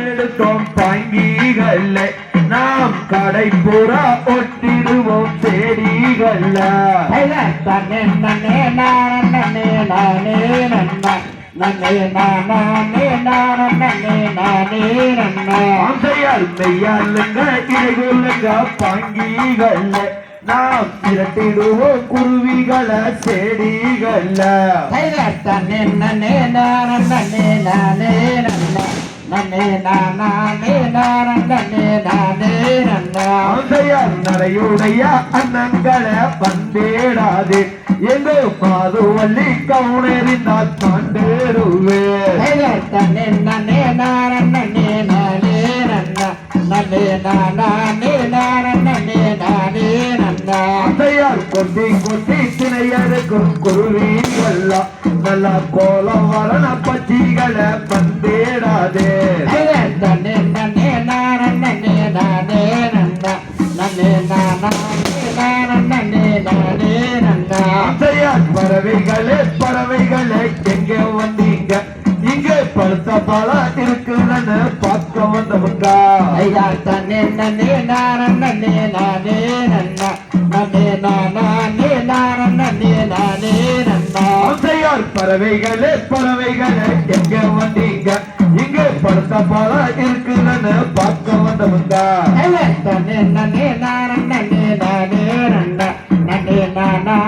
எடுத்தோம் பங்கிகளை நாம் கடைப்புறா ஒட்டிடுவோம் செடிகள தன்னே நன்னே நானே நானே நன்னா நன்னே நானே நானே நானே நன்னா ஆசையால் மெய்யாளுங்க இடைகுள்ளுங்க பங்கிகள நாம் திரட்டிடுவோம் குருவிகளை செடிகள தன்னே நன்னே நானே நானே நன்னா நன்னே நானே நானே நானே நன்னா ஆசையால் நடையுடைய அண்ணங்களை பந்தேடாது எங்க மாதுவள்ளி கவுனறிந்தால் தாண்டேருவே தன்னே நன்னே நானே நானே நன்னா நன்னே நானே நானே நானே நன்னா ஆசையால் கொட்டி கொட்டி திணையறுக்கும் குருவிகளா நல்ல கோலம் வரண பச்சிகளை பந்தேடாதே தன்னே நன்னே நானே நானே நன்னா நன்னே நானே நானே நன்னா ஆசையால் பறவைகளே எங்க வந்தீங்க இங்க பழுத்த பழம் இருக்குன்னு பார்க்க வந்தவங்க ஐயா தன்னே நன்னே நானே நானே நன்னா நன்னே நானே நானே நானே நன்னா ஆசையால் பறவைகளே எங்க வந்தீங்க இங்க பழுத்த பழம்